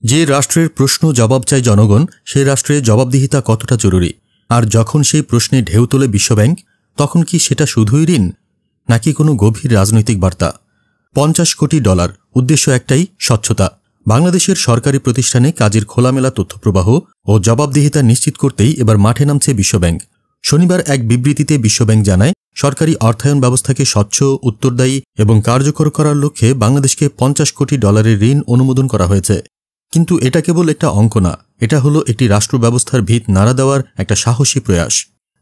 যে রাষ্ট্রের প্রশ্ন জবাব চায় জনগণ, সেই রাষ্ট্রে জবাবদিহিতা কতটা জরুরি। আর যখন সেই প্রশ্নে ঢেউ তোলে বিশ্বব্যাংক, তখন কি সেটা শুধুই ঋণ, নাকি কোনো গভীর রাজনৈতিক বার্তা? $50 কোটি, উদ্দেশ্য একটাই, স্বচ্ছতা। বাংলাদেশের সরকারি প্রতিষ্ঠানে কাজের খোলামেলা তথ্যপ্রবাহ ও জবাবদিহিতা নিশ্চিত করতেই এবার মাঠে নামছে বিশ্বব্যাংক। শনিবার এক বিবৃতিতে বিশ্বব্যাংক জানায়, সরকারি অর্থায়ন ব্যবস্থাকে স্বচ্ছ, উত্তরদায়ী এবং কার্যকর করার লক্ষ্যে বাংলাদেশকে $50 কোটি ঋণ অনুমোদন করা হয়েছে। কিন্তু এটা কেবল একটা অঙ্ক না, এটা হলো একটি রাষ্ট্র ব্যবস্থার ভিত নাড়া দেওয়ার একটা সাহসী প্রয়াস।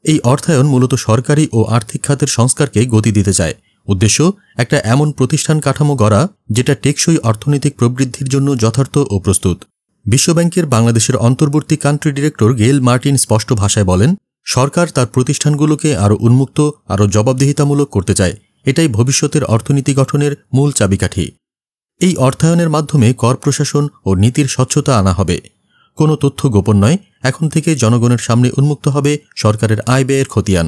এই অর্থায়ন মূলত সরকারি ও আর্থিক খাতের সংস্কারকে গতি দিতে চায়। উদ্দেশ্য একটা এমন প্রতিষ্ঠান কাঠামো গড়া যেটা টেকসই অর্থনৈতিক প্রবৃদ্ধির জন্য যথার্থ ও প্রস্তুত। বিশ্বব্যাংকের বাংলাদেশের অন্তর্বর্তী কান্ট্রি ডিরেক্টর গেইল মার্টিন স্পষ্ট ভাষায় বলেন, সরকার তার প্রতিষ্ঠানগুলোকে আরও উন্মুক্ত, আরও জবাবদিহিতামূলক করতে চায়। এটাই ভবিষ্যতের অর্থনীতি গঠনের মূল চাবিকাঠি। এই অর্থায়নের মাধ্যমে কর প্রশাসন ও নীতির স্বচ্ছতা আনা হবে। কোনো তথ্য গোপন নয়, এখন থেকে জনগণের সামনে উন্মুক্ত হবে সরকারের আয় ব্যয়ের খতিয়ান।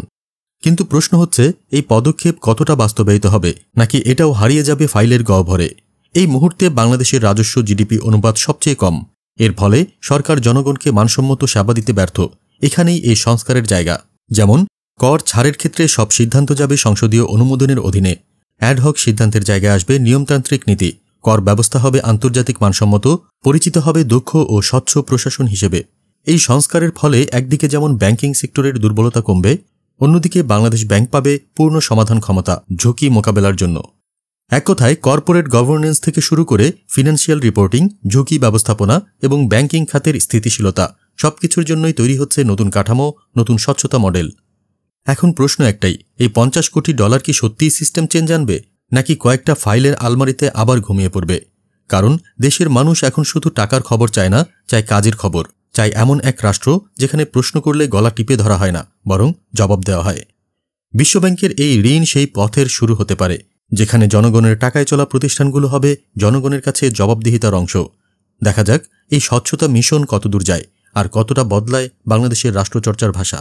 কিন্তু প্রশ্ন হচ্ছে, এই পদক্ষেপ কতটা বাস্তবায়িত হবে, নাকি এটাও হারিয়ে যাবে ফাইলের গহ্বরে? এই মুহূর্তে বাংলাদেশের রাজস্ব জিডিপি অনুপাত সবচেয়ে কম। এর ফলে সরকার জনগণকে মানসম্মত সেবা দিতে ব্যর্থ। এখানেই এই সংস্কারের জায়গা। যেমন কর ছাড়ের ক্ষেত্রে সব সিদ্ধান্ত যাবে সংসদীয় অনুমোদনের অধীনে। অ্যাডহক সিদ্ধান্তের জায়গায় আসবে নিয়মতান্ত্রিক নীতি। কর ব্যবস্থা হবে আন্তর্জাতিক মানসম্মত, পরিচিত হবে দক্ষ ও স্বচ্ছ প্রশাসন হিসেবে। এই সংস্কারের ফলে একদিকে যেমন ব্যাংকিং সেক্টরের দুর্বলতা কমবে, অন্যদিকে বাংলাদেশ ব্যাংক পাবে পূর্ণ সমাধান ক্ষমতা ঝুঁকি মোকাবেলার জন্য। এক কথায়, কর্পোরেট গভর্নেন্স থেকে শুরু করে ফিনান্সিয়াল রিপোর্টিং, ঝুঁকি ব্যবস্থাপনা এবং ব্যাংকিং খাতের স্থিতিশীলতা, সবকিছুর জন্যই তৈরি হচ্ছে নতুন কাঠামো, নতুন স্বচ্ছতা মডেল। এখন প্রশ্ন একটাই, এই $50 কোটি কি সত্যিই সিস্টেম চেঞ্জ আনবে, নাকি কয়েকটা ফাইলের আলমারিতে আবার ঘুমিয়ে পড়বে? কারণ দেশের মানুষ এখন শুধু টাকার খবর চায় না, চায় কাজের খবর, চায় এমন এক রাষ্ট্র যেখানে প্রশ্ন করলে গলা টিপে ধরা হয় না, বরং জবাব দেওয়া হয়। বিশ্বব্যাংকের এই ঋণ সেই পথের শুরু হতে পারে, যেখানে জনগণের টাকায় চলা প্রতিষ্ঠানগুলো হবে জনগণের কাছে জবাবদিহিতার অংশ। দেখা যাক এই স্বচ্ছতা মিশন কতদূর যায় আর কতটা বদলায় বাংলাদেশের রাষ্ট্রচর্চার ভাষা।